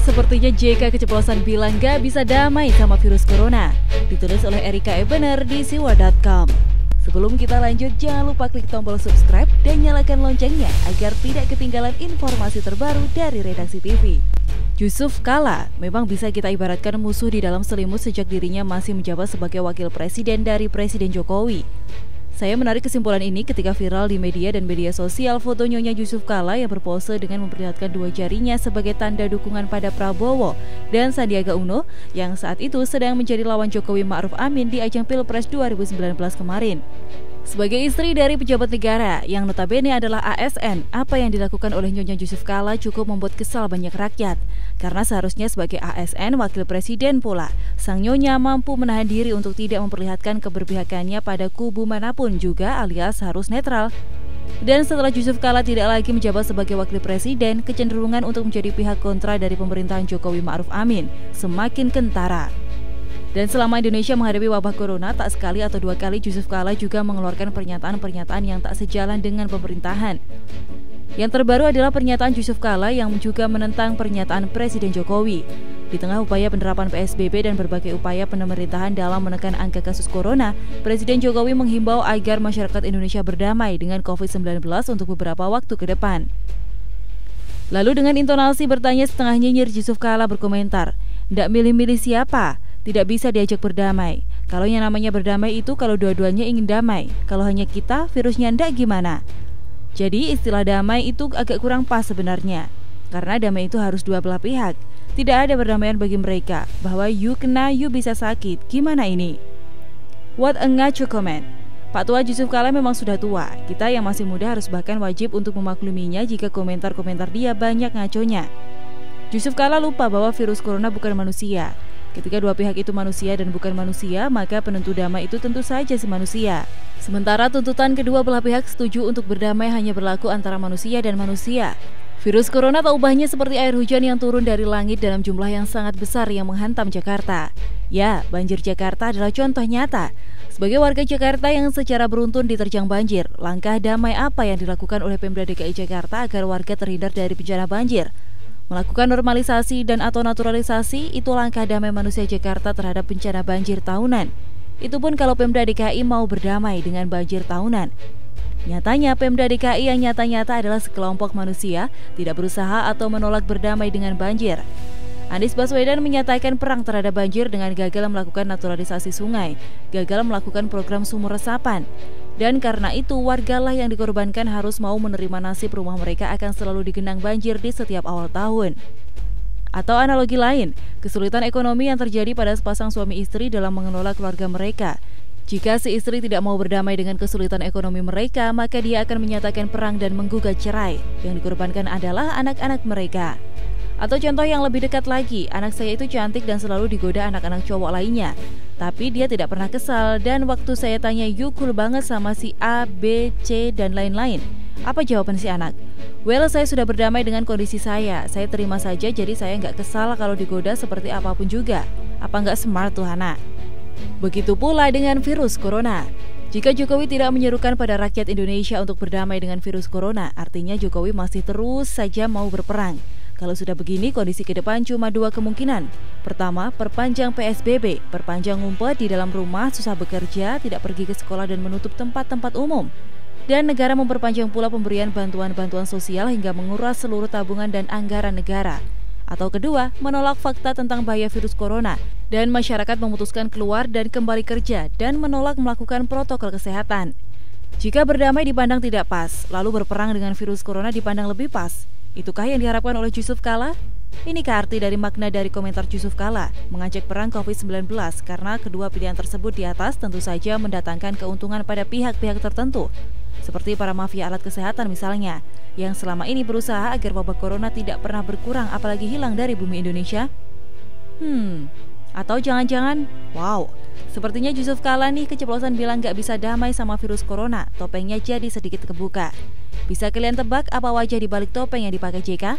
Sepertinya JK keceplosan bilang gak bisa damai sama virus corona. Ditulis oleh Erika Ebener di siwa.com. Sebelum kita lanjut, jangan lupa klik tombol subscribe dan nyalakan loncengnya agar tidak ketinggalan informasi terbaru dari Redaksi TV. Yusuf Kala memang bisa kita ibaratkan musuh di dalam selimut sejak dirinya masih menjabat sebagai wakil presiden dari Presiden Jokowi. Saya menarik kesimpulan ini ketika viral di media dan media sosial foto Nyonya Yusuf Kala yang berpose dengan memperlihatkan dua jarinya sebagai tanda dukungan pada Prabowo dan Sandiaga Uno yang saat itu sedang menjadi lawan Jokowi Ma'ruf Amin di ajang Pilpres 2019 kemarin. Sebagai istri dari pejabat negara yang notabene adalah ASN, apa yang dilakukan oleh Nyonya Yusuf Kala cukup membuat kesal banyak rakyat. Karena seharusnya sebagai ASN wakil presiden pula, sang Nyonya mampu menahan diri untuk tidak memperlihatkan keberpihakannya pada kubu manapun juga alias harus netral. Dan setelah Yusuf Kala tidak lagi menjabat sebagai wakil presiden, kecenderungan untuk menjadi pihak kontra dari pemerintahan Jokowi Ma'ruf Amin semakin kentara. Dan selama Indonesia menghadapi wabah corona, tak sekali atau dua kali Yusuf Kala juga mengeluarkan pernyataan-pernyataan yang tak sejalan dengan pemerintahan. Yang terbaru adalah pernyataan Yusuf Kala yang juga menentang pernyataan Presiden Jokowi. Di tengah upaya penerapan PSBB dan berbagai upaya pemerintahan dalam menekan angka kasus corona, Presiden Jokowi menghimbau agar masyarakat Indonesia berdamai dengan COVID-19 untuk beberapa waktu ke depan. Lalu dengan intonasi bertanya setengah nyinyir, Yusuf Kala berkomentar, "Ndak milih-milih siapa? Tidak bisa diajak berdamai. Kalau yang namanya berdamai itu kalau dua-duanya ingin damai. Kalau hanya kita, virusnya ndak gimana?" Jadi istilah damai itu agak kurang pas sebenarnya. Karena damai itu harus dua belah pihak. Tidak ada perdamaian bagi mereka. Bahwa you kena, you bisa sakit. Gimana ini? What a ngaco comment. Pak Tua Yusuf Kala memang sudah tua. Kita yang masih muda harus bahkan wajib untuk memakluminya jika komentar-komentar dia banyak ngaconya. Yusuf Kala lupa bahwa virus corona bukan manusia. Ketika dua pihak itu manusia dan bukan manusia, maka penentu damai itu tentu saja si manusia. Sementara tuntutan kedua belah pihak setuju untuk berdamai hanya berlaku antara manusia dan manusia. Virus corona tak ubahnya seperti air hujan yang turun dari langit dalam jumlah yang sangat besar yang menghantam Jakarta. Ya, banjir Jakarta adalah contoh nyata. Sebagai warga Jakarta yang secara beruntun diterjang banjir, langkah damai apa yang dilakukan oleh Pemda DKI Jakarta agar warga terhindar dari bencana banjir? Melakukan normalisasi dan atau naturalisasi itu langkah damai manusia Jakarta terhadap bencana banjir tahunan. Itu pun kalau Pemda DKI mau berdamai dengan banjir tahunan. Nyatanya Pemda DKI yang nyata-nyata adalah sekelompok manusia tidak berusaha atau menolak berdamai dengan banjir. Anies Baswedan menyatakan perang terhadap banjir dengan gagal melakukan naturalisasi sungai, gagal melakukan program sumur resapan. Dan karena itu wargalah yang dikorbankan harus mau menerima nasib rumah mereka akan selalu digenang banjir di setiap awal tahun. Atau analogi lain, kesulitan ekonomi yang terjadi pada sepasang suami istri dalam mengelola keluarga mereka. Jika si istri tidak mau berdamai dengan kesulitan ekonomi mereka, maka dia akan menyatakan perang dan menggugat cerai. Yang dikorbankan adalah anak-anak mereka. Atau contoh yang lebih dekat lagi, anak saya itu cantik dan selalu digoda anak-anak cowok lainnya. Tapi dia tidak pernah kesal dan waktu saya tanya, "You cool banget sama si A, B, C, dan lain-lain." Apa jawaban si anak? "Well, saya sudah berdamai dengan kondisi saya terima saja jadi saya nggak kesal kalau digoda seperti apapun juga." Apa nggak smart tuh anak? Begitu pula dengan virus corona. Jika Jokowi tidak menyerukan pada rakyat Indonesia untuk berdamai dengan virus corona, artinya Jokowi masih terus saja mau berperang. Kalau sudah begini, kondisi ke depan cuma dua kemungkinan. Pertama, perpanjang PSBB, perpanjang ngumpet di dalam rumah, susah bekerja, tidak pergi ke sekolah dan menutup tempat-tempat umum. Dan negara memperpanjang pula pemberian bantuan-bantuan sosial hingga menguras seluruh tabungan dan anggaran negara. Atau kedua, menolak fakta tentang bahaya virus corona dan masyarakat memutuskan keluar dan kembali kerja dan menolak melakukan protokol kesehatan. Jika berdamai dipandang tidak pas, lalu berperang dengan virus corona dipandang lebih pas. Itukah yang diharapkan oleh Yusuf Kala? Inikah arti dari makna dari komentar Yusuf Kala mengajak perang COVID-19 karena kedua pilihan tersebut di atas tentu saja mendatangkan keuntungan pada pihak-pihak tertentu seperti para mafia alat kesehatan misalnya yang selama ini berusaha agar wabah corona tidak pernah berkurang apalagi hilang dari bumi Indonesia. Atau jangan-jangan, wow, sepertinya Yusuf Kala nih keceplosan bilang gak bisa damai sama virus corona, topengnya jadi sedikit kebuka. Bisa kalian tebak apa wajah di balik topeng yang dipakai JK?